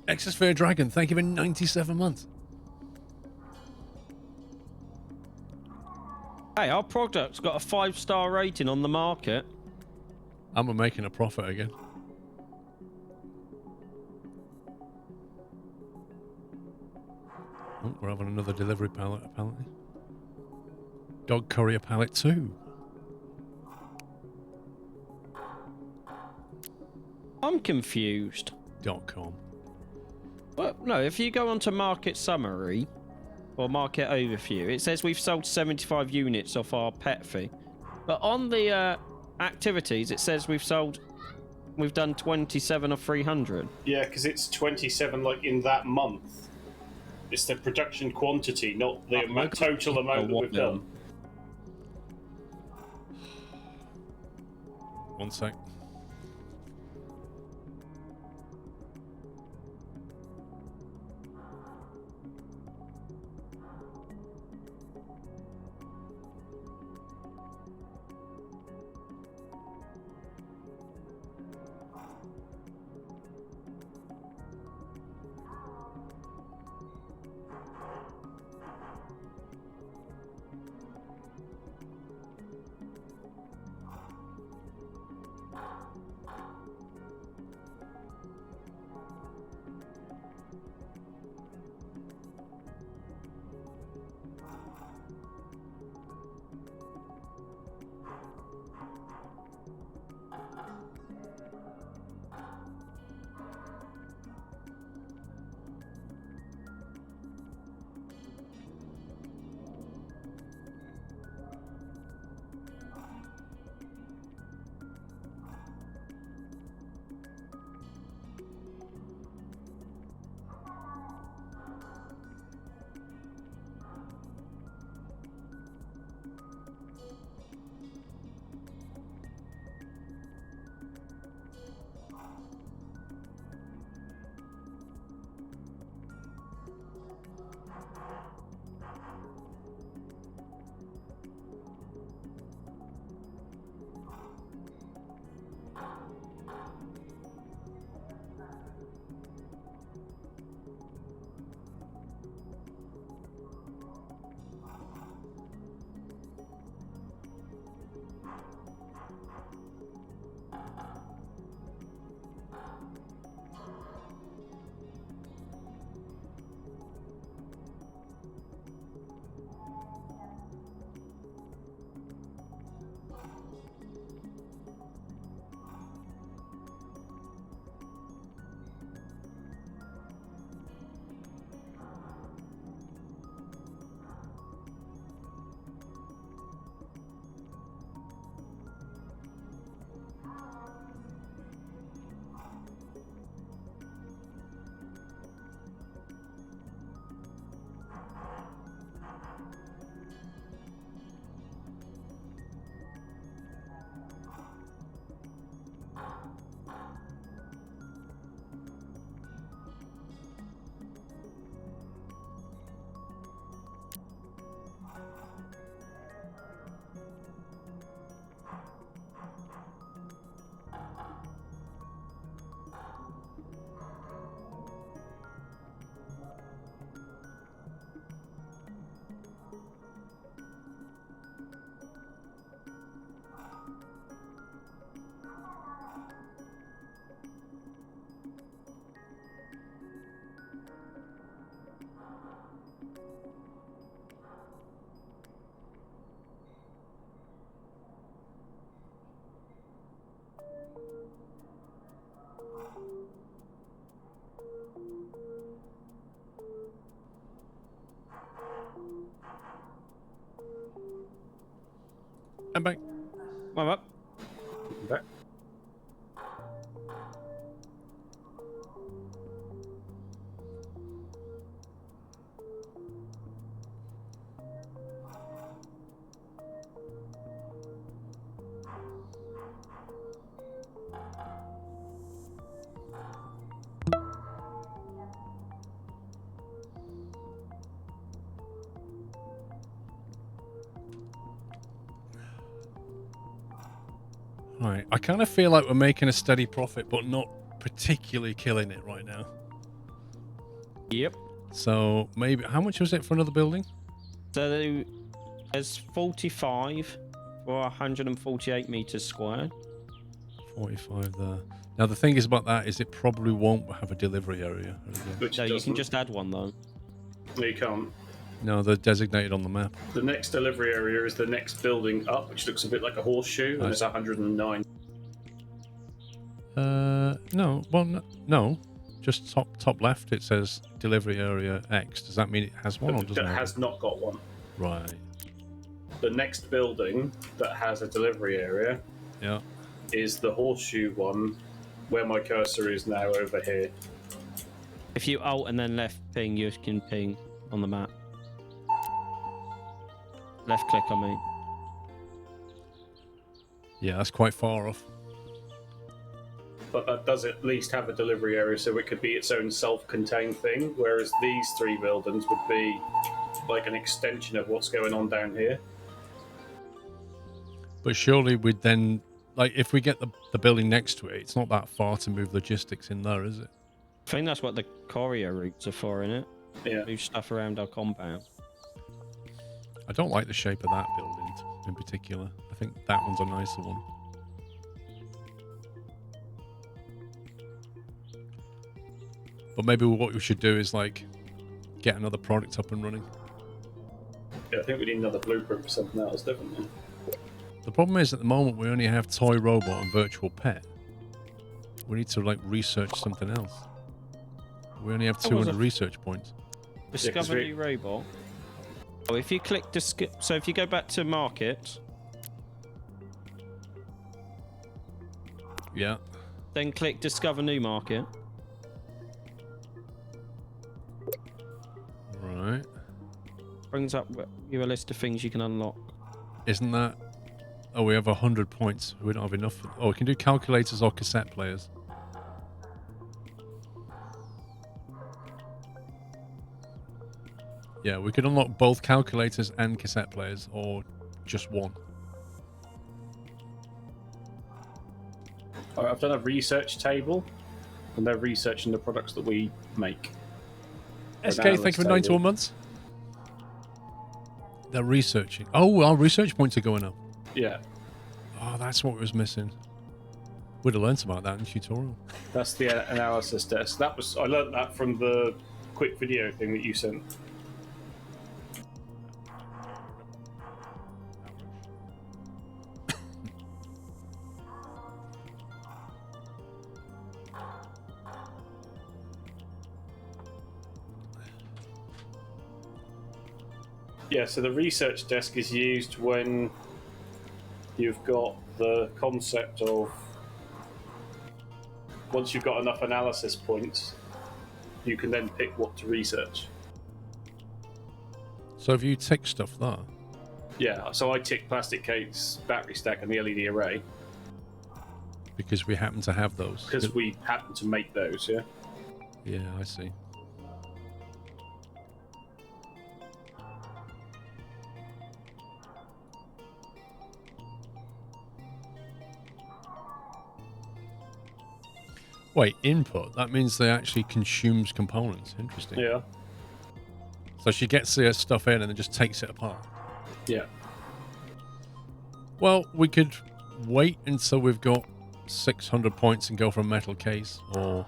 Exosphere Dragon, thank you for 97 months. Hey, our product's got a 5-star rating on the market. And we're making a profit again. Oh, we're having another delivery pallet, apparently. Dog courier pallet 2. I'm confused. .com. Well, no, if you go onto market summary or market overview, it says we've sold 75 units off our pet fee. But on the activities, it says we've done 27 of 300. Yeah, because it's 27 like in that month. It's the production quantity, not the total amount that we've done. One sec. I'm back. I'm up. I'm back. Right, I kind of feel like we're making a steady profit, but not particularly killing it right now. Yep. So maybe how much was it for another building? So there's 45 for 148 meters squared. 45 there. Now the thing is about that is it probably won't have a delivery area. Which No, it you doesn't. can just add one though. No, you can't. No, they're designated on the map. The next delivery area is the next building up, which looks a bit like a horseshoe, and it's 109. No. Well, no. Just top left. It says delivery area X. Does that mean it has one or doesn't That it? has not got one. Right. The next building that has a delivery area Yeah. is the horseshoe one, where my cursor is now over here. If you alt and then left ping, you can ping on the map. Left click, I mean. Yeah, that's quite far off. But that does at least have a delivery area, so it could be its own self-contained thing, whereas these three buildings would be like an extension of what's going on down here. But surely we'd then, like, if we get the building next to it, it's not that far to move logistics in there, is it? I think that's what the courier routes are for, innit? Yeah. Move stuff around our compound. I don't like the shape of that building in particular. I think that one's a nicer one. But maybe what we should do is, like, get another product up and running. Yeah, I think we need another blueprint for something else, definitely. The problem is, at the moment, we only have Toy Robot and Virtual Pet. We need to, like, research something else. We only have 200 research points. Discover new robot. Oh, if you click so if you go back to market, Yeah. then click discover new market. Right. Brings up you a list of things you can unlock. Isn't that... Oh, we have 100 points. We don't have enough. Oh, we can do calculators or cassette players. Yeah, we could unlock both calculators and cassette players, or just one. Alright, I've done a research table, and they're researching the products that we make. SK, thank you for 91 months. They're researching. Oh, our research points are going up. Yeah, Oh, that's what was missing. Would have learnt about that in the tutorial. that's the analysis desk. I learned that from the quick video thing that you sent. Yeah, so the research desk is used when you've got the concept of once you've got enough analysis points, you can then pick what to research. So if you tick stuff there, Yeah, so I tick plastic case, battery stack, and the LED array because we happen to have those. because we happen to make those, yeah? Yeah, I see. Wait, input? That means they actually consumes components. Interesting. Yeah. So she gets the stuff in and then just takes it apart. Yeah. Well, we could wait until we've got 600 points and go for a metal case, or...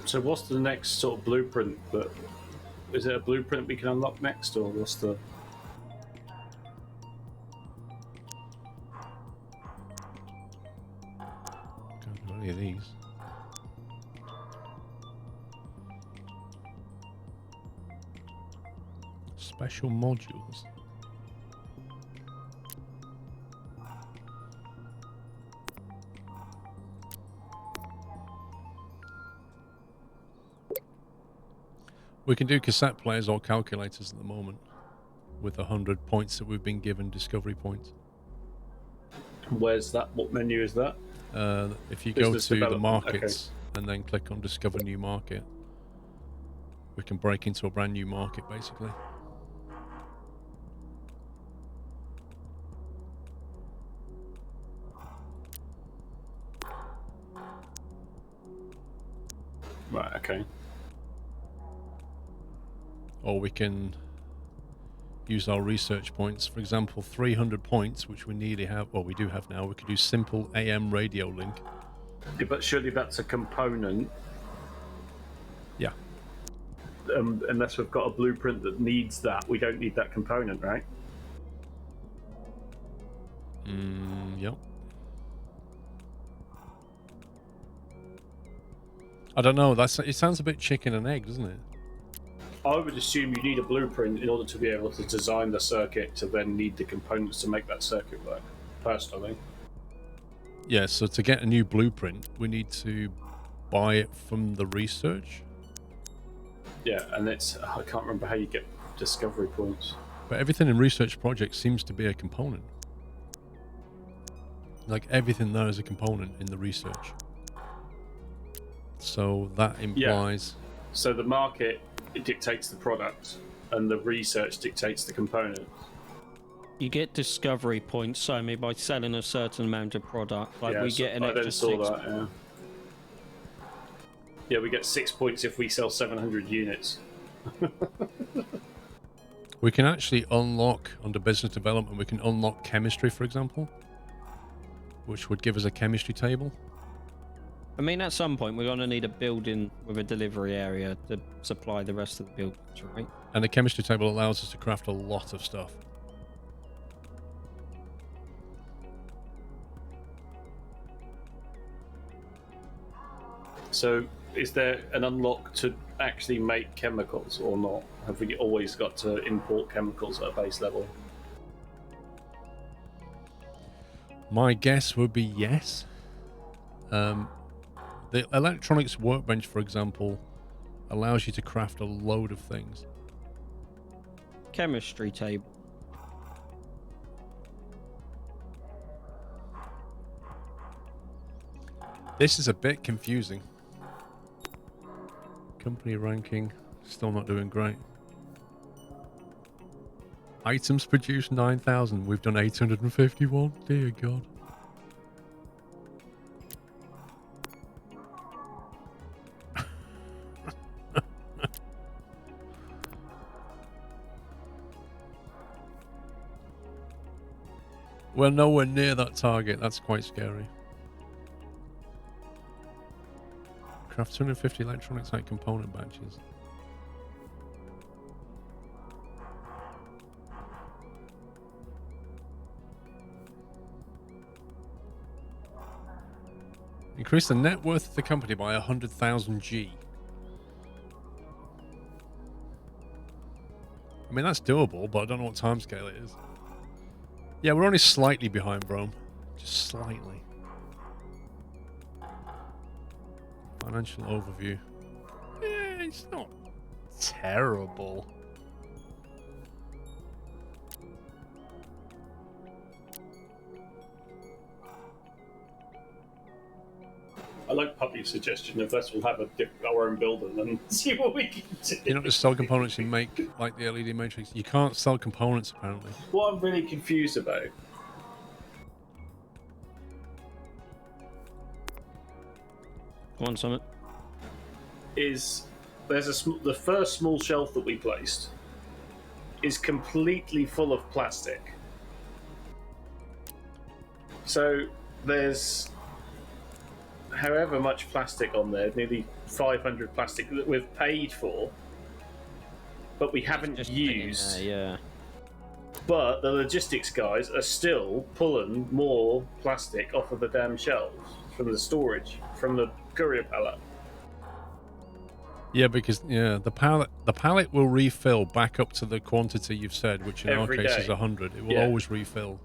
So what's the next sort of blueprint that... Is it a blueprint we can unlock next, or what's the... Can't do any of these. Special modules. We can do cassette players or calculators at the moment with 100 points that we've been given, discovery points. Where's that? What menu is that? If you go Business to the development, markets and then click on discover new market, we can break into a brand new market basically. Right. Okay. Or we can use our research points. For example, 300 points, which we nearly have, well, we do have now. We could do simple AM radio link. Yeah, but surely that's a component. Yeah. Unless we've got a blueprint that needs that, we don't need that component, right? Yep. I don't know. It sounds a bit chicken and egg, doesn't it? I would assume you need a blueprint in order to be able to design the circuit to then need the components to make that circuit work, personally. Yeah, so to get a new blueprint, we need to buy it from the research. Yeah, and I can't remember how you get discovery points. But everything in research projects seems to be a component. Like everything there is a component in the research. So that implies... So the market, it dictates the product, and the research dictates the component. You get discovery points, Somi, by selling a certain amount of product. Like we get an I extra then saw 6. that, yeah. Yeah, we get 6 points if we sell 700 units. We can actually unlock, under business development, we can unlock chemistry, for example, which would give us a chemistry table. I mean, at some point, we're going to need a building with a delivery area to supply the rest of the buildings, right? And the chemistry table allows us to craft a lot of stuff. So, is there an unlock to actually make chemicals or not? Have we always got to import chemicals at a base level? My guess would be yes. The electronics workbench, for example, allows you to craft a load of things. Chemistry table. This is a bit confusing. Company ranking, still not doing great. Items produced 9,000. We've done 851. Dear God. We're nowhere near that target. That's quite scary. Craft 250 electronic type component batches. Increase the net worth of the company by 100,000 G. I mean, that's doable, but I don't know what timescale it is. Yeah, we're only slightly behind Rome. Just slightly. Financial overview. Yeah, it's not terrible. I like Puppy's suggestion of let's all have our own building and see what we can do. You're not just sell components you make, like the LED matrix. You can't sell components, apparently. What I'm really confused about Go on, Summit. is there's the first small shelf that we placed is completely full of plastic. So there's however much plastic on there, nearly 500 plastic that we've paid for, but we haven't Just used. Yeah. But the logistics guys are still pulling more plastic off of the damn shelves from the storage, from the courier pallet. Yeah, because the pallet will refill back up to the quantity you've said, which in Every our case day. is 100. It will Yeah. always refill.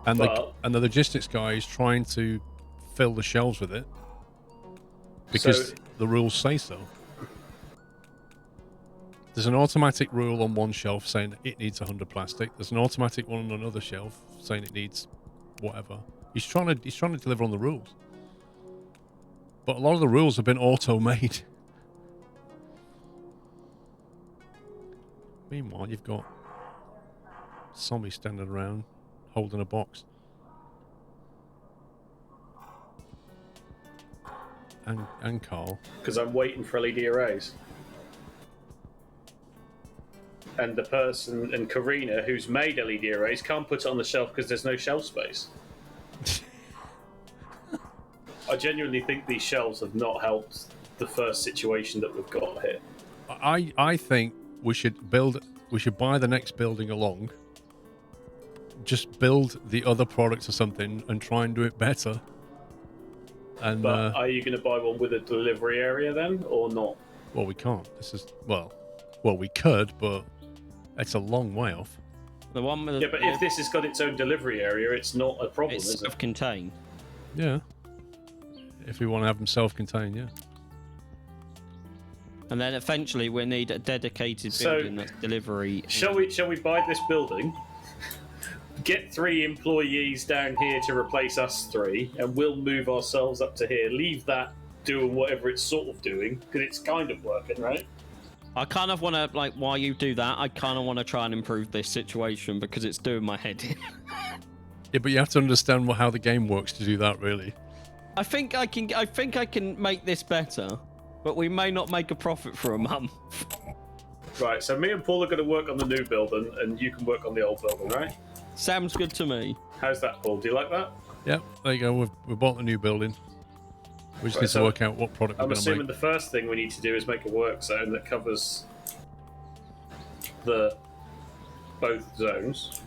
And But- the logistics guy is trying to fill the shelves with it because So- the rules say so. There's an automatic rule on one shelf saying it needs 100 plastic. There's an automatic one on another shelf saying it needs whatever. He's trying to deliver on the rules. But a lot of the rules have been auto-made. Meanwhile, you've got Sommy standing around holding a box. and Carl. Because I'm waiting for LED arrays. And the person, and Karina, who's made LED arrays, can't put it on the shelf because there's no shelf space. I genuinely think these shelves have not helped the first situation that we've got here. I think we should buy the next building along. Just build the other products or something and try and do it better. And But are you going to buy one with a delivery area then, or not? well, we can't. This is well, we could, but it's a long way off. The one with Yeah, but if this has got its own delivery area, it's not a problem, it's is it? self-contained. Yeah. If we want to have them self-contained, yeah. And then eventually we need a dedicated So, building that's delivery. Shall we buy this building? Get 3 employees down here to replace us 3, and we'll move ourselves up to here. Leave that doing whatever it's sort of doing, because it's kind of working, right? I kind of want to, like, while you do that, I kind of want to try and improve this situation because it's doing my head in. Yeah, but you have to understand how the game works to do that, really. I think I can make this better, but we may not make a profit for a month. Right, so me and Paul are going to work on the new building, and you can work on the old building, right? Sounds good to me. How's that, Paul? Do you like that? Yeah, there you go. We bought the new building. We just Right, need so to work out what product we're I'm going to assuming make. the first thing we need to do is make a work zone that covers both zones.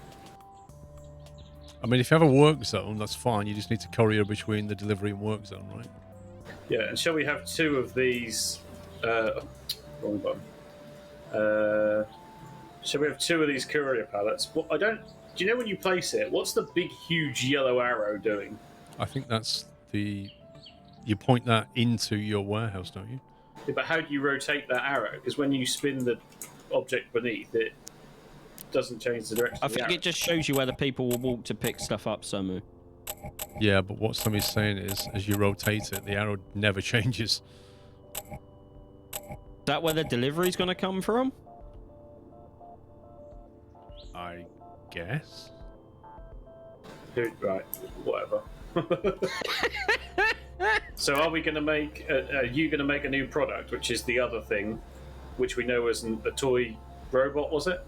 I mean, if you have a work zone, that's fine. You just need to courier between the delivery and work zone, right? Yeah, and shall we have 2 of these? Wrong button. Shall we have 2 of these courier pallets? What I don't. Do you know when you place it? What's the big, huge yellow arrow doing? I think that's the... You point that into your warehouse, don't you? Yeah, but how do you rotate that arrow? Because when you spin the object beneath, it doesn't change the direction. I of the think arrow. it just shows you where the people will walk to pick stuff up, Samu. Yeah, but what somebody's saying is, as you rotate it, the arrow never changes. Is that where the delivery's going to come from? I guess. Right, whatever. So are we going to make? Are you going to make a new product, which is the other thing, which we know isn't a toy robot, was it?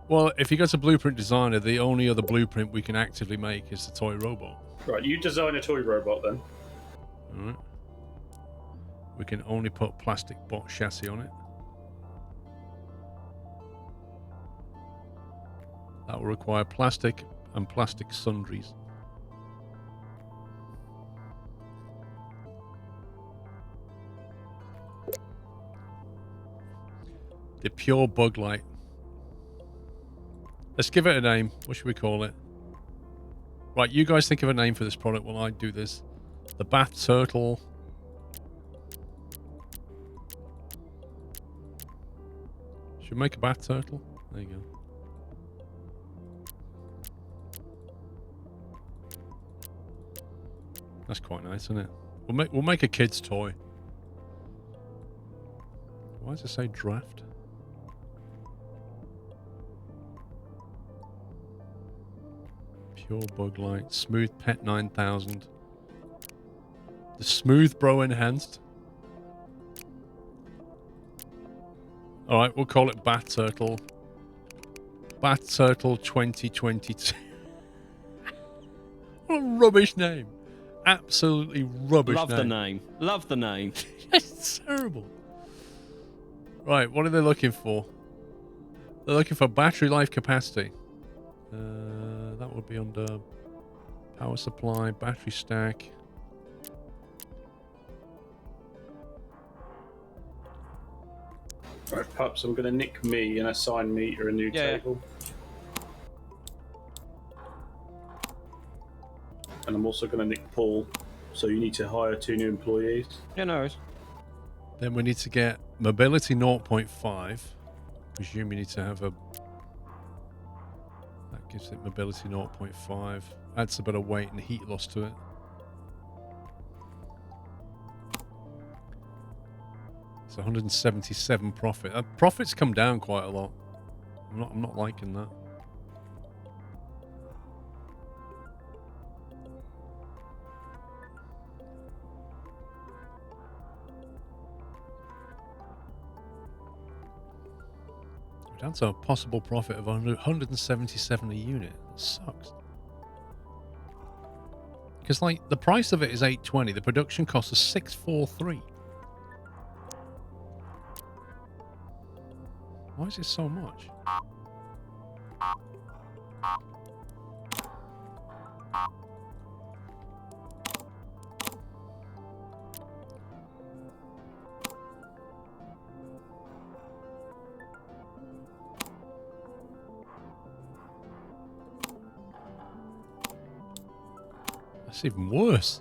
Well, if you go to Blueprint Designer, the only other blueprint we can actively make is the toy robot. Right, you design a toy robot then. All right. We can only put plastic bot chassis on it. That will require plastic and plastic sundries. The pure bug light. Let's give it a name. What should we call it? Right, you guys think of a name for this product while I do this. The Bath Turtle. Should we make a bath turtle? There you go. That's quite nice, isn't it? We'll make a kid's toy. Why does it say draft? Pure bug light, smooth pet 9000. The smooth bro enhanced. All right, we'll call it Bat Turtle. Bat Turtle 2022. What a rubbish name. Absolutely rubbish Love name. the name. Love the name. It's terrible. Right, what are they looking for? They're looking for battery life capacity. That would be under power supply, battery stack. Right, pups, I'm going to nick me and assign meter a new table. And I'm also going to nick Paul, so you need to hire 2 new employees. Yeah, no worries. Then we need to get mobility 0.5. Presume you need to have a... That gives it mobility 0.5. Adds a bit of weight and heat loss to it. It's 177 profit. Profits come down quite a lot. I'm not liking that. Down to a possible profit of 177 a unit. That sucks. Because, like, the price of it is 820. The production cost is 643. Why is it so much? That's even worse.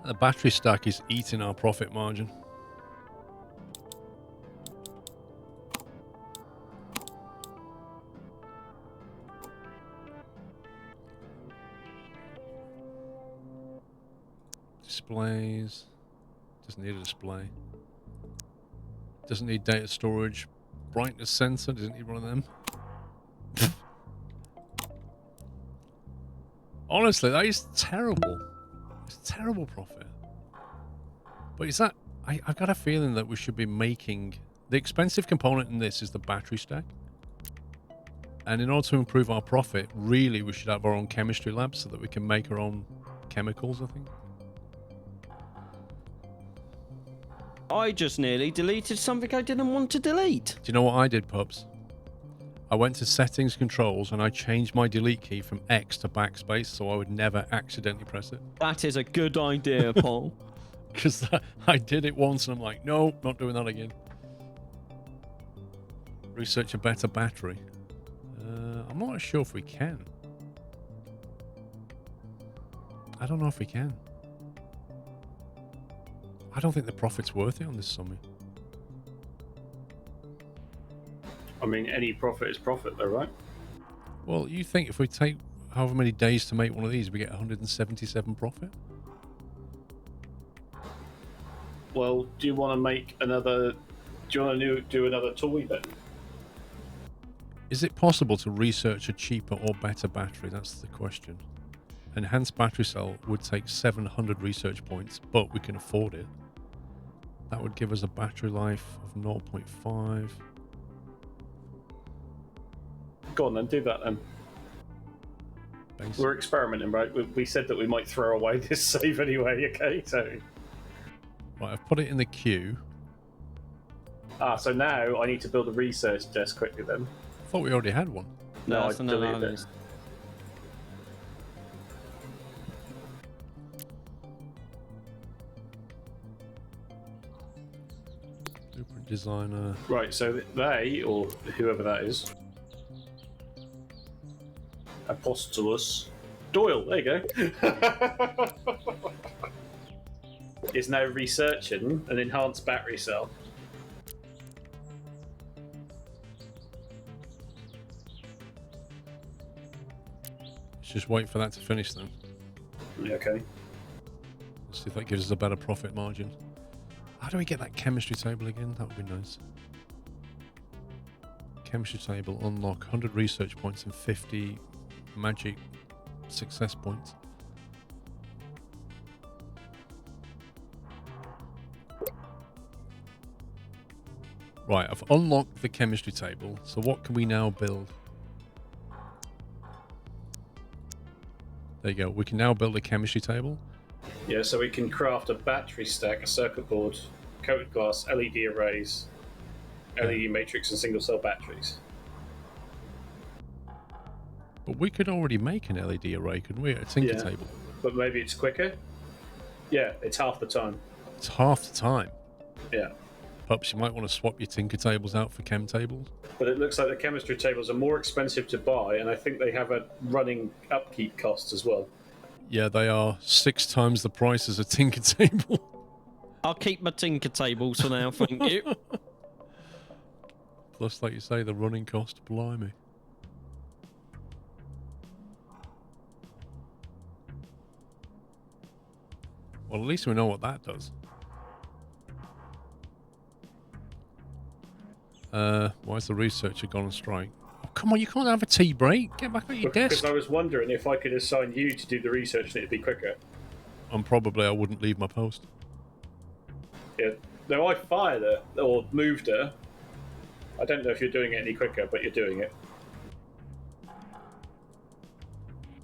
The battery stack is eating our profit margin. Displays. Doesn't need a display. Doesn't need data storage. Brightness sensor. Doesn't need one of them. Honestly, that is terrible. It's terrible profit. But is that... I've got a feeling that we should be making... The expensive component in this is the battery stack. And in order to improve our profit, really we should have our own chemistry lab so that we can make our own chemicals, I think. I just nearly deleted something I didn't want to delete. Do you know what I did, pups? I went to settings controls and I changed my delete key from X to backspace so I would never accidentally press it. That is a good idea, Paul. Because I did it once and I'm like, no, not doing that again. Research a better battery. I'm not sure if we can. I don't know if we can. I don't think the profit's worth it on this summit. I mean, any profit is profit, though, right? Well, you think if we take however many days to make one of these, we get 177 profit? Well, do you want to make another... Do you want to do another toy, then? Is it possible to research a cheaper or better battery? That's the question. Enhanced battery cell would take 700 research points, but we can afford it. That would give us a battery life of 0.5. Go on, then. Do that, then. Basic. We're experimenting, right? We said that we might throw away this save anyway, okay? So... Right, I've put it in the queue. so now I need to build a research desk quickly, then. I thought we already had one. No, I That's another deleted it. analyst. Blueprint designer. Right, so they, or whoever that is, Apostolus Doyle, there you go, is now researching an enhanced battery cell. Let's just wait for that to finish then. Okay. Let's see if that gives us a better profit margin. How do we get that chemistry table again? That would be nice. Chemistry table, unlock 100 research points and 50 magic success points. Right, I've unlocked the chemistry table. So what can we now build? There you go. We can now build a chemistry table. Yeah, so we can craft a battery stack, a circuit board, coated glass, LED arrays, LED matrix, and single cell batteries. But we could already make an LED array, couldn't we, at a tinker table? But maybe it's quicker. Yeah, it's half the time. It's half the time. Yeah. Perhaps you might want to swap your tinker tables out for chem tables. But it looks like the chemistry tables are more expensive to buy, and I think they have a running upkeep cost as well. Yeah, they are 6 times the price as a tinker table. I'll keep my tinker tables for now, thank you. Plus, like you say, the running cost, blimey. Well, at least we know what that does. Why has the researcher gone on strike? come on, you can't have a tea break. Get back at your Because desk. I was wondering if I could assign you to do the research and it'd be quicker. And probably I wouldn't leave my post. Yeah. No, I fired her or moved her. I don't know if you're doing it any quicker, but you're doing it.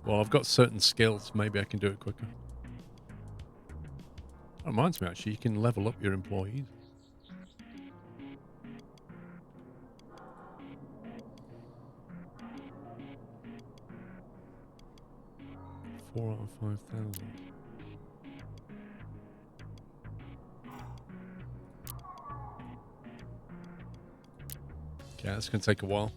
Well, I've got certain skills. Maybe I can do it quicker. That reminds me, actually, you can level up your employees. 4 out of 5,000. Okay, that's going to take a while.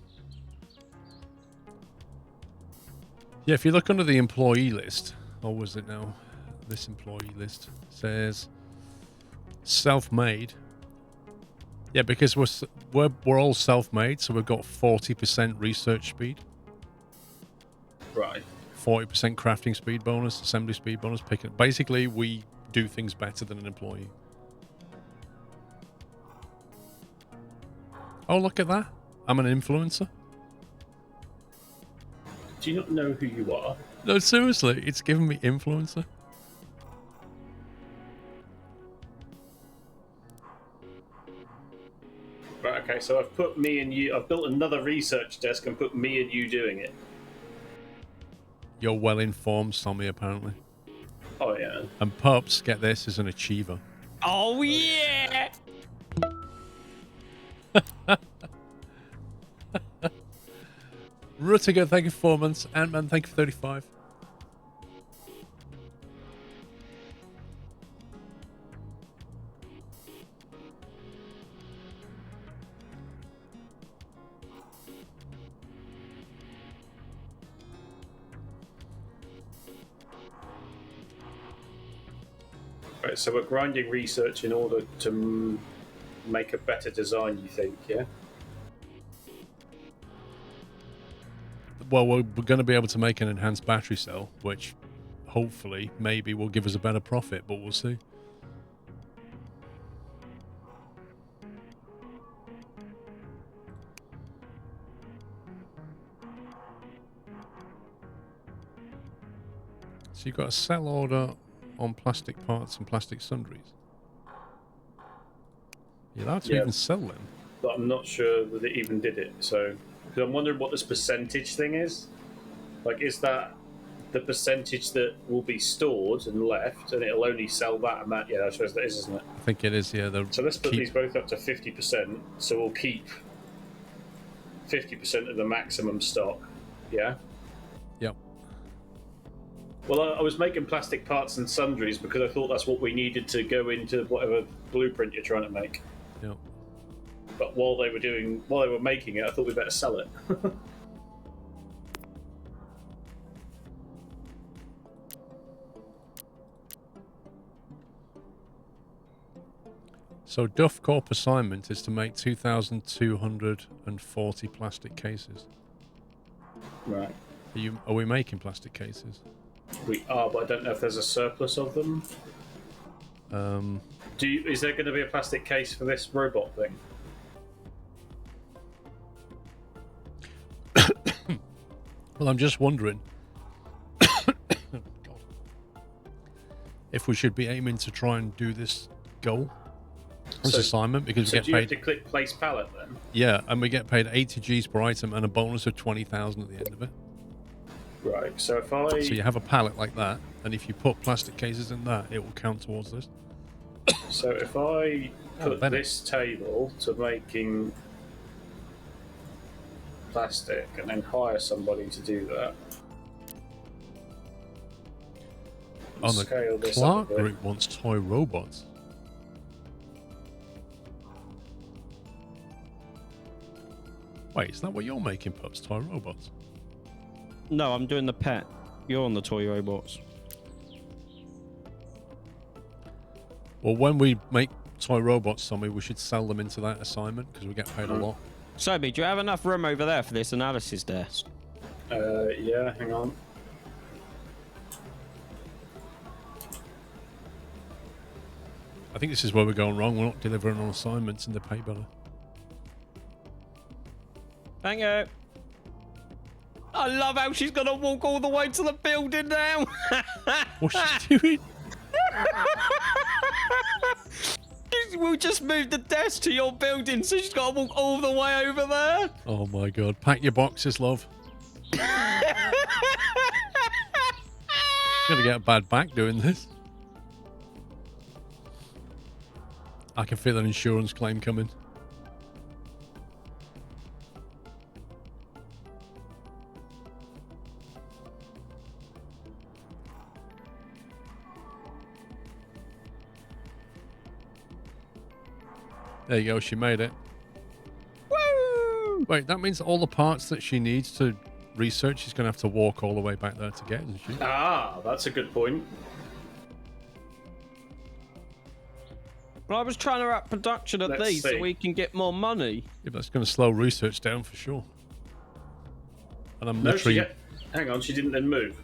Yeah, if you look under the employee list, or was it now? This employee list says self-made. Yeah, because we're all self-made, so we've got 40% research speed, Right. 40% crafting speed bonus, assembly speed bonus. Picking. Basically, we do things better than an employee. Oh, look at that! I'm an influencer. Do you not know who you are? No, seriously, it's giving me influencer. Right, okay, so I've put me and you... I've built another research desk and put me and you doing it. You're well informed, Tommy, apparently. Oh, yeah. And Pups, get this, is an achiever. Oh, yeah! Ruttiger, thank you for 4 months. Ant-Man, thank you for 35. Right, so we're grinding research in order to make a better design, you think, yeah? Well, we're going to be able to make an enhanced battery cell, which hopefully, maybe will give us a better profit, but we'll see. So you've got a sell order on plastic parts and plastic sundries. You're allowed to even sell them. But I'm not sure that it even did it, so... Because I'm wondering what this percentage thing is. Like, is that the percentage that will be stored and left, and it'll only sell that and that? Yeah, I suppose that is, isn't it? I think it is, yeah. So let's put these both up to 50%, so we'll keep 50% of the maximum stock, yeah? Yep. Well, I was making plastic parts and sundries because I thought that's what we needed to go into whatever blueprint you're trying to make. Yep. But while they were making it, I thought we'd better sell it. So Duff Corp assignment is to make 2,240 plastic cases. Right. Are we making plastic cases? We are, but I don't know if there's a surplus of them. Is there going to be a plastic case for this robot thing? Well, I'm just wondering if we should be aiming to try and do this goal, this assignment, because we get do you paid. have to click place pallet then? Yeah, and we get paid 80 Gs per item and a bonus of 20,000 at the end of it. Right. So if I So you have a pallet like that, and if you put plastic cases in that, it will count towards this. So if I put Bennett. this table to making plastic and then hire somebody to do that. Oh, Scale the this Clark up a bit. group wants toy robots. Wait, is that what you're making, Pups? Toy robots? No, I'm doing the pet. You're on the toy robots. Well, when we make toy robots, Tommy, we should sell them into that assignment because we get paid a lot. Sobi, do you have enough room over there for this analysis desk? Yeah, hang on. I think this is where we're going wrong. We're not delivering on assignments and they pay better. Thank you. I love how she's gonna walk all the way to the building now. What's she doing? We'll just move the desk to your building, so she's got to walk all the way over there. Oh my god. Pack your boxes, love. Gonna get a bad back doing this. I can feel an insurance claim coming. There you go, she made it. Woo! Wait, that means all the parts that she needs to research, she's going to have to walk all the way back there to get, isn't she? Ah, that's a good point. Well, I was trying to up production of Let's these so see. we can get more money. Yeah, that's going to slow research down for sure. And I'm No, literally... hang on, she didn't then move.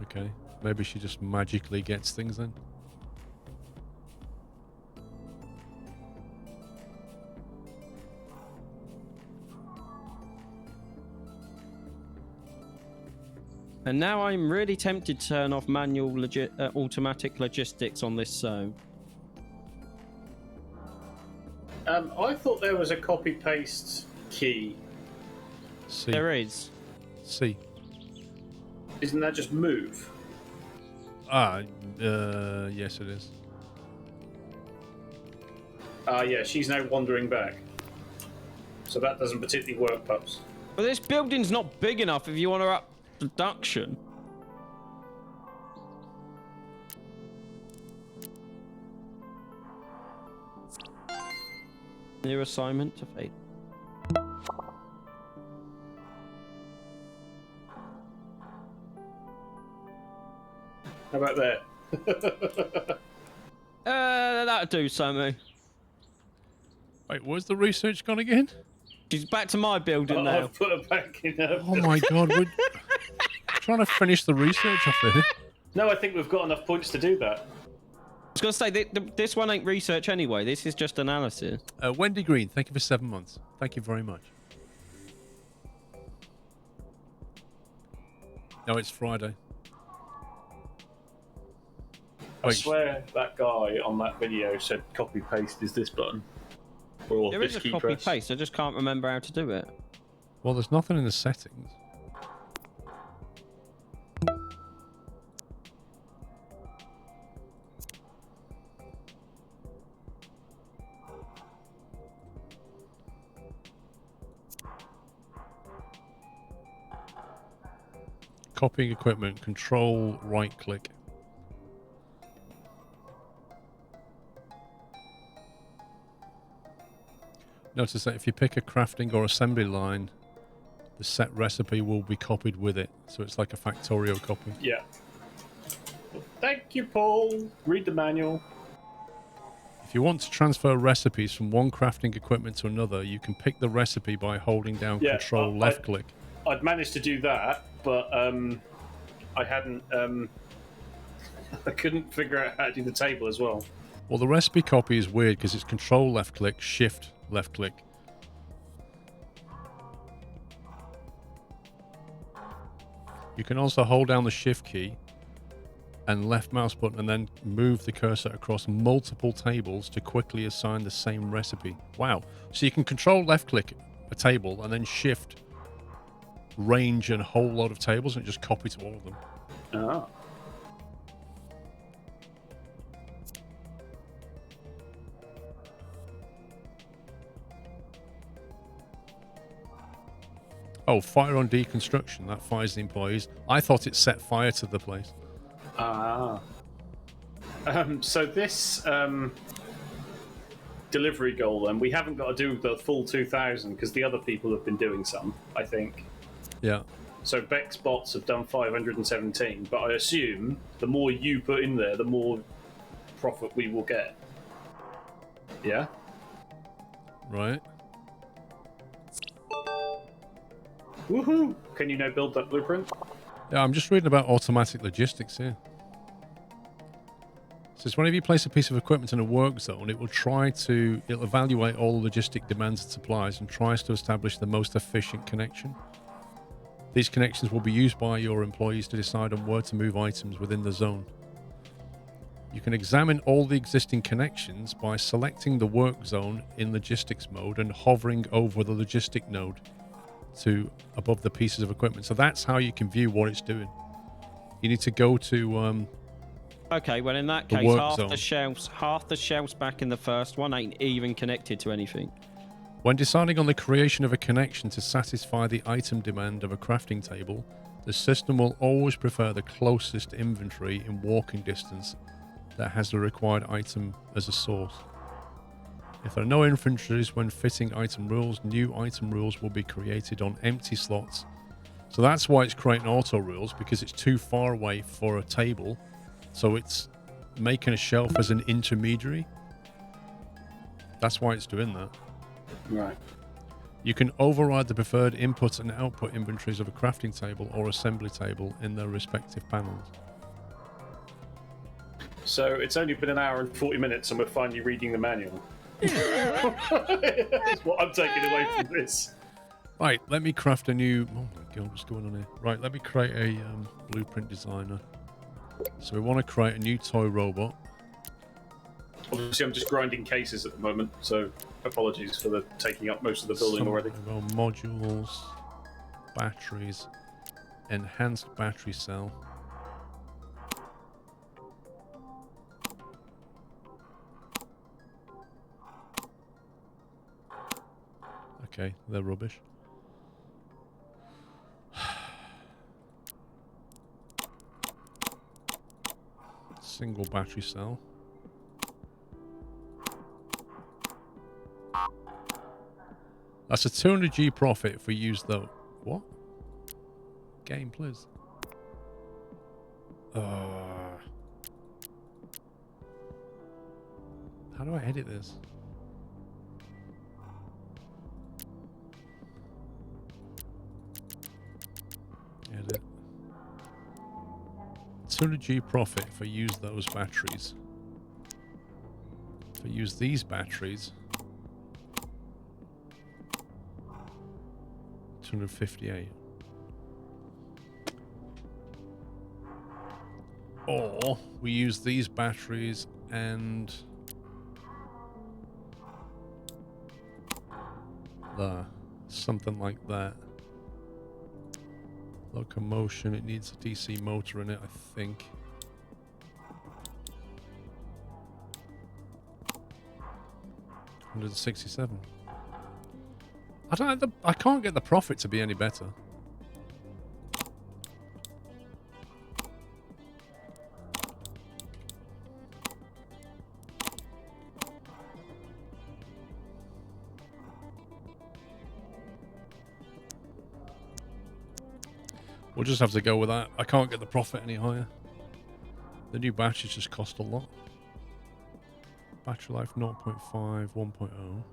Okay, maybe she just magically gets things then. And now I'm really tempted to turn off manual automatic logistics on this zone. I thought there was a copy-paste key. C. There is. C. Isn't that just move? Ah, yes it is. Ah, yeah, she's now wandering back. So that doesn't particularly work, pups. But this building's not big enough if you want to up production. New assignment to fate. How about there? That'll do something. Wait, where's the research gone again? She's back to my building now. I've put her back in her. Oh my god, we're trying to finish the research off here. No, I think we've got enough points to do that. I was going to say, this one ain't research anyway. This is just analysis. Wendy Green, thank you for 7 months. Thank you very much. No, it's Friday. I Wait, swear that guy on that video said copy paste is this button. Or There this is a key copy press. paste. I just can't remember how to do it. well, there's nothing in the settings. Copying equipment, control right click. Notice that if you pick a crafting or assembly line, the set recipe will be copied with it. So it's like a factorio copy. Yeah. Thank you, Paul. Read the manual. If you want to transfer recipes from one crafting equipment to another, you can pick the recipe by holding down Yeah, control left click. I'd managed to do that, but I hadn't. I couldn't figure out how to do the table as well. Well, the recipe copy is weird because it's control left click, shift left click. You can also hold down the shift key and left mouse button and then move the cursor across multiple tables to quickly assign the same recipe. Wow. So you can control left click a table and then shift range and a whole lot of tables and just copy to all of them. Ah. Oh, fire on deconstruction. That fires the employees. I thought it set fire to the place. Ah. So this delivery goal, then, we haven't got to do the full 2,000 because the other people have been doing some, I think. Yeah. So Beck's bots have done 517, but I assume the more you put in there, the more profit we will get. Yeah? Right. Woohoo! Can you now build that blueprint? Yeah, I'm just reading about automatic logistics here. So whenever you place a piece of equipment in a work zone, it'll evaluate all logistic demands and supplies and tries to establish the most efficient connection. These connections will be used by your employees to decide on where to move items within the zone. You can examine all the existing connections by selecting the work zone in logistics mode and hovering over the logistic node to above the pieces of equipment. So that's how you can view what it's doing. You need to go to Okay, well in that the case, work half zone. the shelves back in the first one ain't even connected to anything. When deciding on the creation of a connection to satisfy the item demand of a crafting table, the system will always prefer the closest inventory in walking distance that has the required item as a source. If there are no inventories when fitting item rules, new item rules will be created on empty slots. So that's why it's creating auto rules, because it's too far away for a table. So it's making a shelf as an intermediary. That's why it's doing that. Right. You can override the preferred input and output inventories of a crafting table or assembly table in their respective panels. So it's only been an hour and 40 minutes and we're finally reading the manual. That's what I'm taking away from this. Right, let me craft a new... Oh my god, what's going on here? Right, let me create a blueprint designer. So we want to create a new toy robot. Obviously, I'm just grinding cases at the moment, so apologies for the taking up most of the building already. Well, modules, batteries, enhanced battery cell. Okay, they're rubbish. Single battery cell. That's a 200G profit if we use the... What? Game, please. How do I edit this? Edit. 200G profit if I use those batteries. If I use these batteries... 258. Or we use these batteries and something like that. Locomotion, it needs a DC motor in it, I think. $167. I can't get the profit to be any better. We'll just have to go with that. I can't get the profit any higher. The new batteries just cost a lot. Battery life 0.5, 1.0.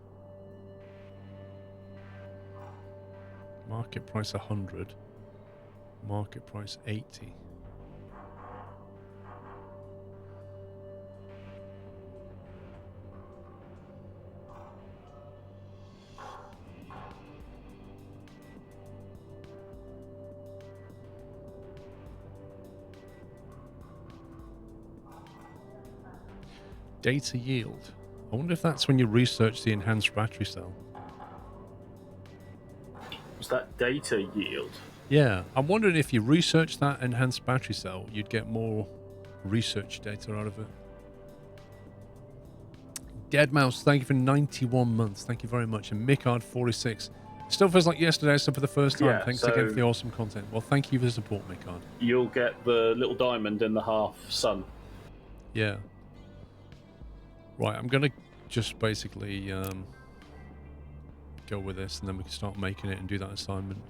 Market price 100. Market price 80. Data yield. I wonder if that's when you research the enhanced battery cell. Was that data yield? Yeah, I'm wondering if you research that enhanced battery cell, you'd get more research data out of it. Dead Mouse, thank you for 91 months. Thank you very much. And Mickard46. Still feels like yesterday, so for the first time. Yeah, Thanks again for the awesome content. Well, thank you for the support, Mickard. You'll get the little diamond in the half sun. Yeah. Right, I'm going to just basically go with this, and then we can start making it and do that assignment.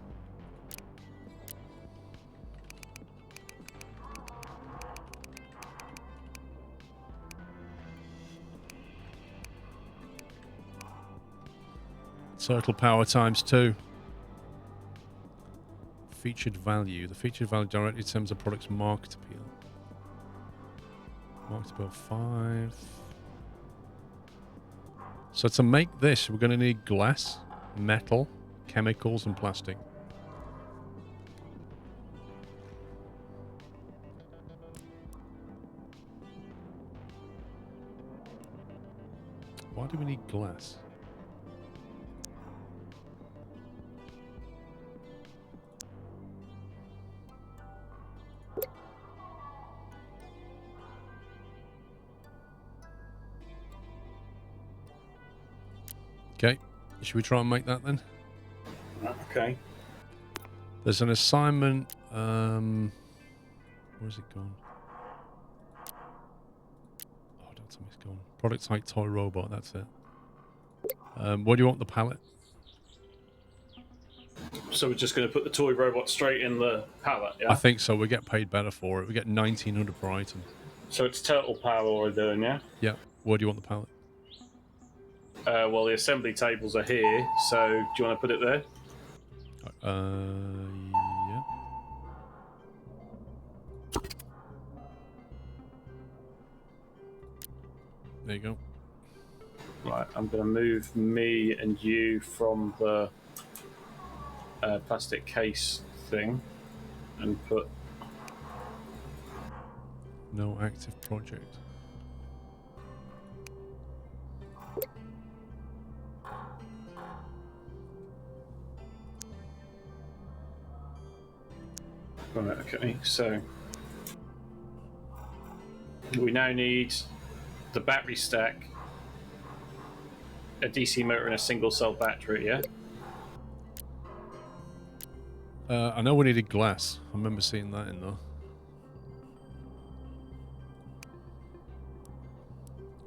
Total power times 2. Featured value. The featured value directly determines a product's market appeal. Mark to build 5. So to make this, we're going to need glass, metal, chemicals, and plastic. Why do we need glass? Okay, should we try and make that then? Okay. There's an assignment. Where's it gone? Oh, don't tell me it's gone. Product type toy robot. That's it. Where do you want the pallet? So we're just going to put the toy robot straight in the pallet, yeah? I think so. We get paid better for it. We get 1,900 per item. So it's turtle power we're doing, yeah? Yeah. Where do you want the pallet? Well, the assembly tables are here, so do you want to put it there? Yeah. There you go. Right, I'm going to move me and you from the plastic case thing and put... No active project. Right, okay, so we now need the battery stack, a DC motor, and a single cell battery, yeah? I know we needed glass. I remember seeing that in there.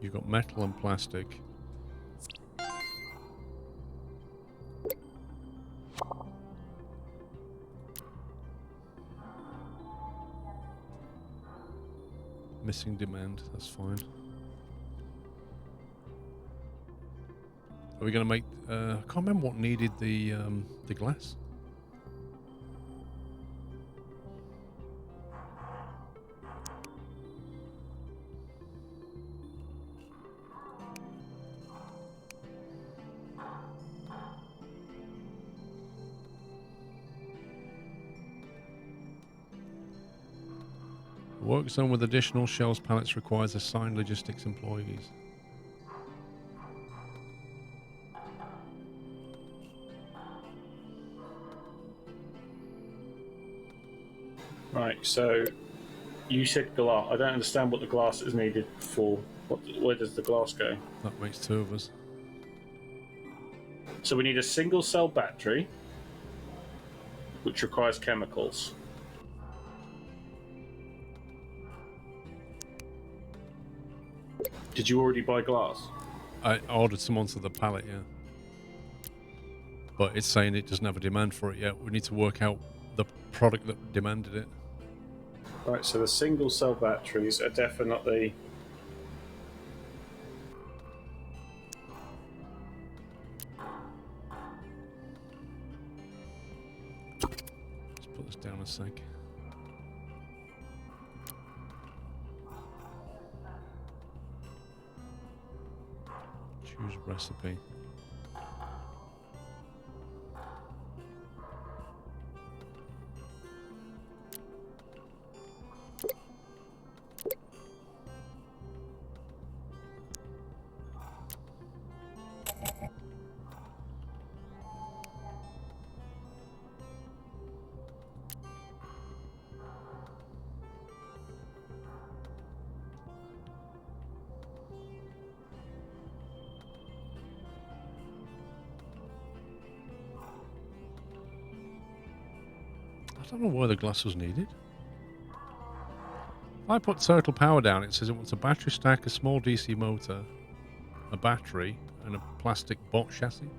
You've got metal and plastic. Missing demand, that's fine. Are we going to make... I can't remember what needed the glass. Work zone with additional shells pallets requires assigned logistics employees. Right, so you said glass. I don't understand what the glass is needed for. Where does the glass go? That makes 2 of us. So we need a single cell battery, which requires chemicals. Did you already buy glass? I ordered some onto the pallet, yeah. But it's saying it doesn't have a demand for it yet. We need to work out the product that demanded it. Right, so the single cell batteries are definitely... Let's put this down a sec. Choose recipe. I don't know why the glass was needed. I put total power down. It says it wants a battery stack, a small DC motor, a battery, and a plastic bot chassis.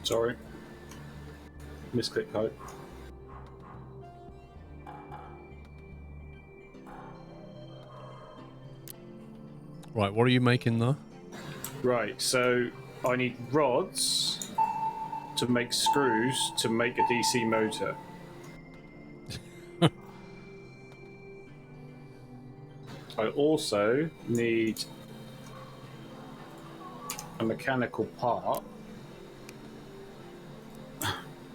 Sorry. Misclick code. Right, what are you making there? Right, so I need rods to make screws to make a DC motor. I also need a mechanical part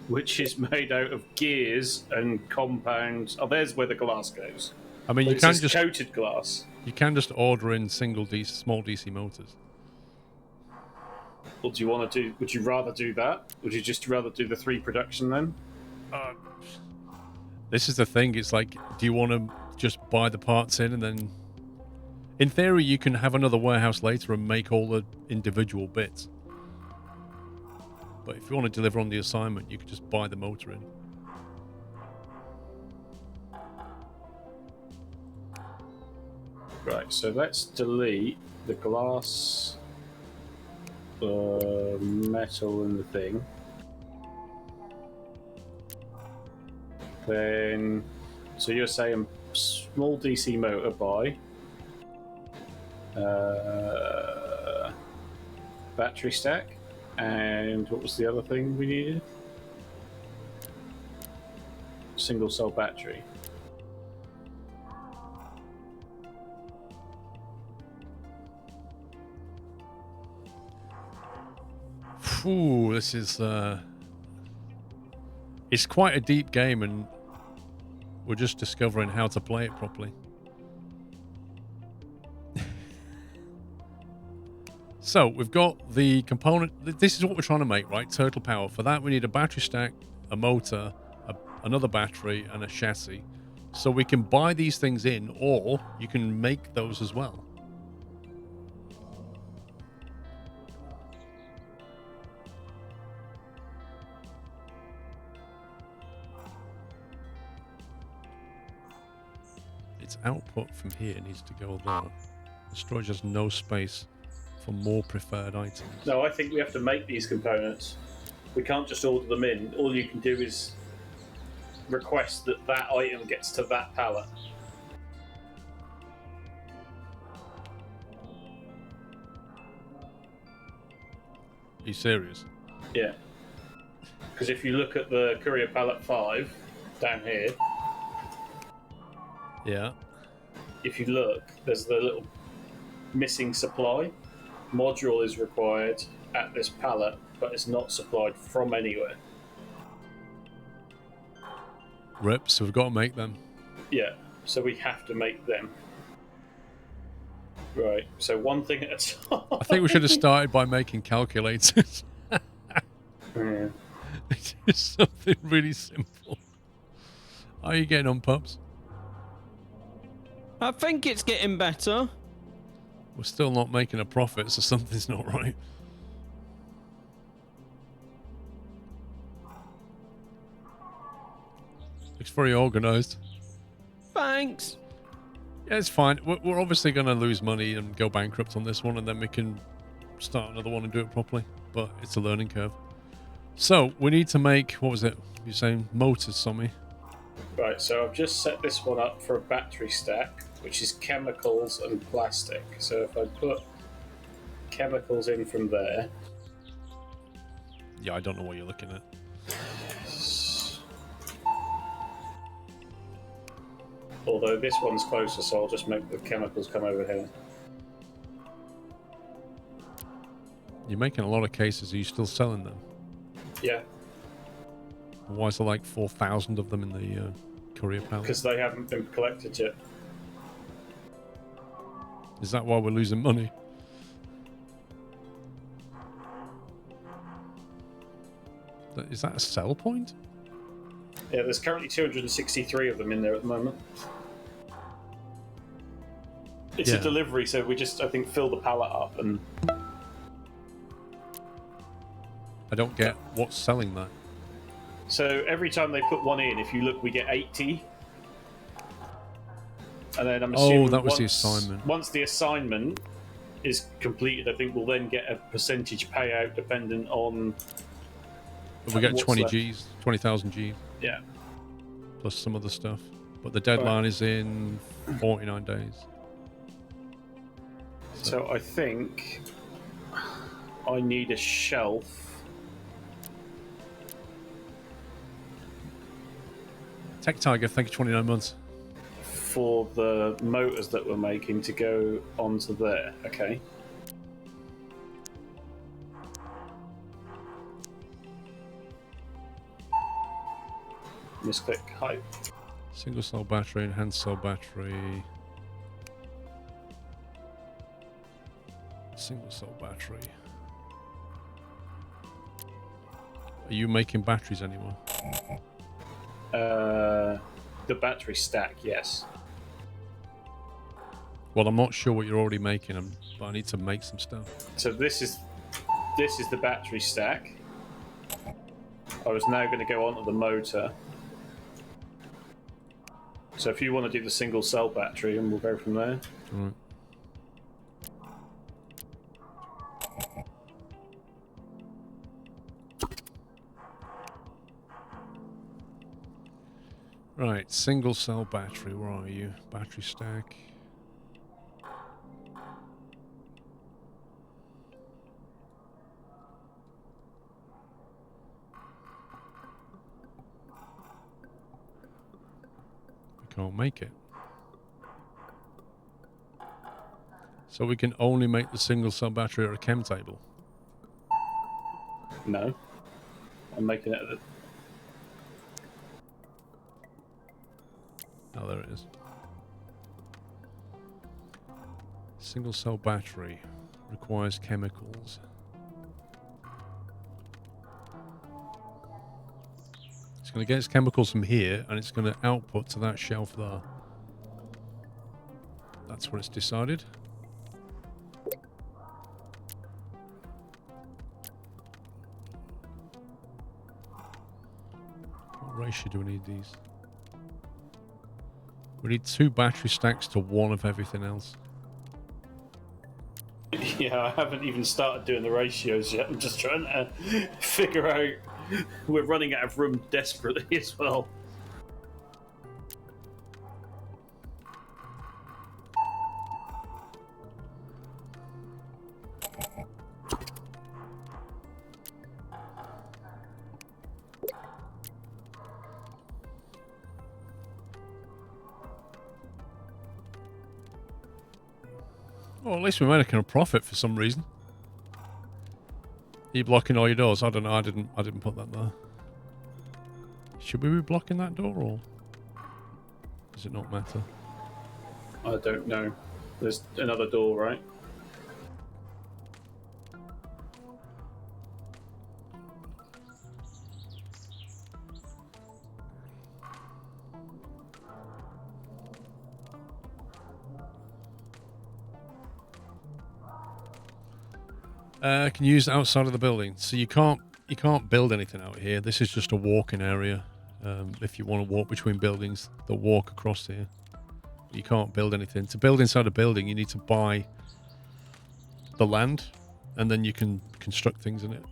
which is made out of gears and compounds. Oh, there's where the glass goes. I mean, But you it can says just coated glass. you can just order in small DC motors. What do you want to do? Would you rather do that? Would you just rather do the 3 production then? This is the thing. It's like, do you want to just buy the parts in and then, in theory, you can have another warehouse later and make all the individual bits. But if you want to deliver on the assignment, you could just buy the motor in. Right, so let's delete the glass, the metal and the thing. Then, so you're saying small DC motor buy, battery stack, and what was the other thing we needed? Single cell battery. Ooh, this is it's quite a deep game, and we're just discovering how to play it properly. So we've got the component. This is what we're trying to make, right? Total power. For that, we need a battery stack, a motor, another battery, and a chassis. So we can buy these things in, or you can make those as well. Its output from here needs to go there. The storage has no space for more preferred items. No, I think we have to make these components. We can't just order them in. All you can do is request that that item gets to that pallet. Are you serious? Yeah. Because if you look at the courier pallet 5 down here, Yeah. if you look, there's the little missing supply. Module is required at this pallet, but it's not supplied from anywhere. Rip, so we've got to make them. Yeah, so we have to make them. Right, so one thing at a time. I think we should have started by making calculators. Yeah. It's just something really simple. How are you getting on, pups? I think it's getting better. We're still not making a profit, so something's not right. Looks very organised. Thanks. Yeah, it's fine. We're obviously going to lose money and go bankrupt on this one, and then we can start another one and do it properly. But it's a learning curve. So we need to make, what was it? You're saying motors, Sommy? Right, so I've just set this one up for a battery stack, which is chemicals and plastic. So if I put chemicals in from there. Yeah, I don't know what you're looking at. Although this one's closer, so I'll just make the chemicals come over here. You're making a lot of cases. Are you still selling them? Yeah, Why is there like 4,000 of them in the courier pallet? because they haven't been collected yet. Is that why we're losing money? Is that a sell point? Yeah, there's currently 263 of them in there at the moment. It's Yeah. a delivery, so we just, I think, fill the pallet up and... I don't get what's selling that. So every time they put one in, if you look, we get 80. And then I'm assuming that was the assignment. Once the assignment is completed, I think we'll then get a percentage payout dependent on... We get what's 20 left. Gs, 20,000 Gs, Yeah. plus some other stuff. But the deadline is in 49 days. So I think I need a shelf Tech Tiger, thank you, 29 months. For the motors that we're making to go onto there. Okay. Misclick height. Single cell battery, enhanced cell battery. Single cell battery. Are you making batteries anymore? The battery stack, yes. Well, I'm not sure what you're already making, but I need to make some stuff. So this is the battery stack. I was now going to go onto the motor. So if you want to do the single cell battery, and we'll go from there. All right. Right, single cell battery, where are you? Battery stack. We can't make it. So we can only make the single cell battery at a chem table. No. I'm making it at the... Oh, there it is. Single cell battery requires chemicals. It's going to get its chemicals from here, and it's going to output to that shelf there. That's what it's decided. What ratio do we need these? We need 2 battery stacks to 1 of everything else. Yeah, I haven't even started doing the ratios yet. I'm just trying to figure out... We're running out of room desperately as well. Well, at least we're making a profit for some reason. Are you blocking all your doors? I don't know. I didn't put that there. Should we be blocking that door, or does it not matter? I don't know. There's another door, right? Can use outside of the building. So you can't build anything out here. This is just a walking area. If you want to walk between buildings, they'll walk across here. You can't build anything. To build inside a building, you need to buy the land, and then you can construct things in it.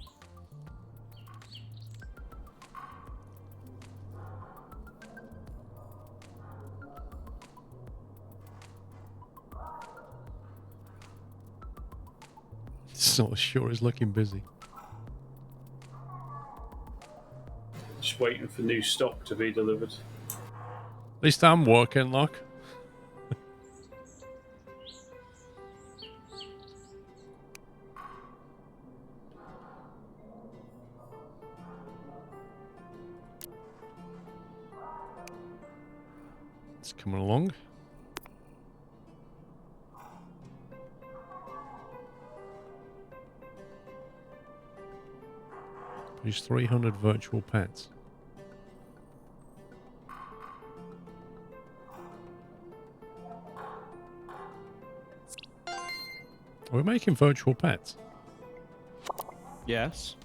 So sure is looking busy. Just waiting for new stock to be delivered. At least I'm working, look. It's coming along. Use 300 virtual pets. Are we making virtual pets? Yes.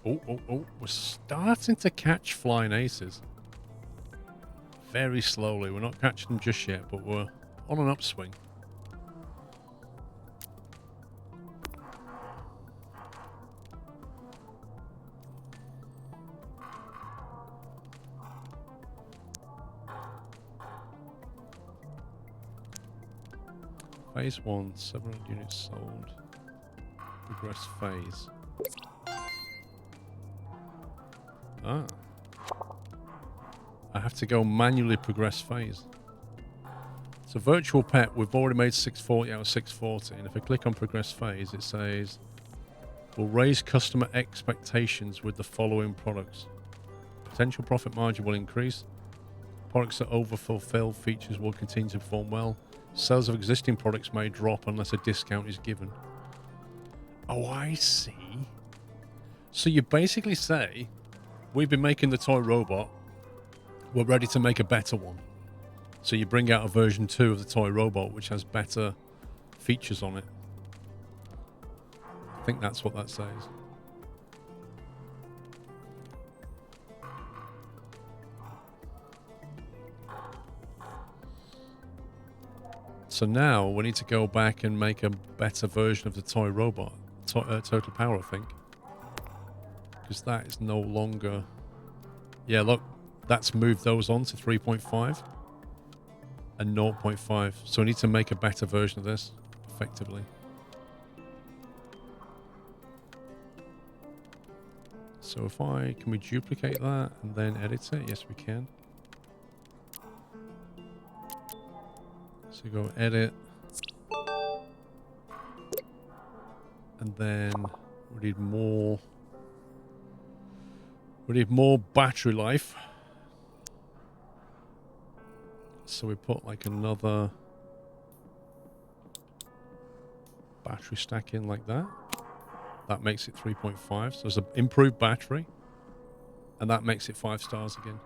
Oh. We're starting to catch flying aces. Very slowly. We're not catching them just yet, but we're on an upswing. Phase 1, 700 units sold. Progress phase. Ah. I have to go manually progress phase. So virtual pet, we've already made 640 out of 640. And if I click on progress phase, it says, we'll raise customer expectations with the following products. Potential profit margin will increase. Products that overfulfill features will continue to perform well. Sales of existing products may drop unless a discount is given. Oh, I see. So you basically say, we've been making the toy robot. We're ready to make a better one. So you bring out a version 2 of the toy robot, which has better features on it. I think that's what that says. So now we need to go back and make a better version of the toy robot. Total Power, I think. Because that is no longer... Yeah, look. That's moved those on to 3.5 and 0.5. So we need to make a better version of this, effectively. So if can we duplicate that and then edit it? Yes, we can. So go edit. And then we need more. We need more battery life. So we put like another battery stack in like that. That makes it 3.5. So there's an improved battery. And that makes it 5 stars again.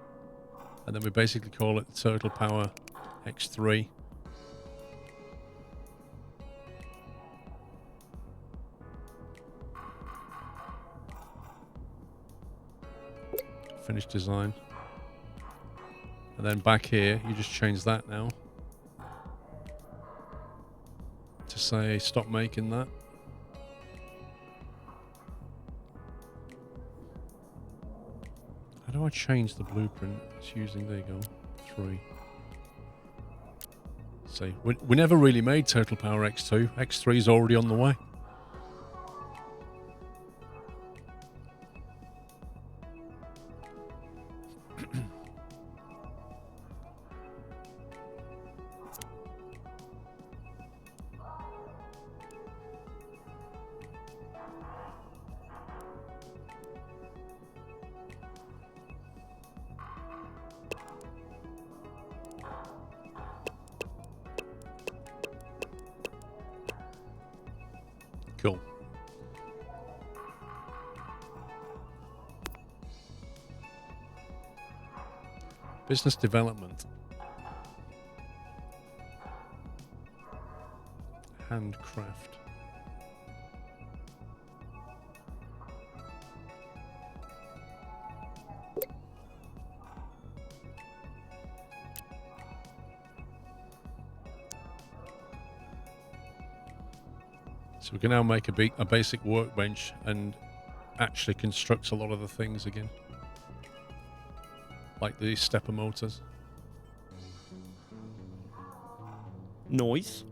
And then we basically call it the Total Power X3. Finished design. And then back here, you just change that now to say stop making that. How do I change the blueprint? It's using, there you go, 3. See, we never really made Total Power X2. X3 is already on the way. Cool. Business development. Handcraft. So we can now make a basic workbench and actually construct a lot of the things again. Like these stepper motors. Noise.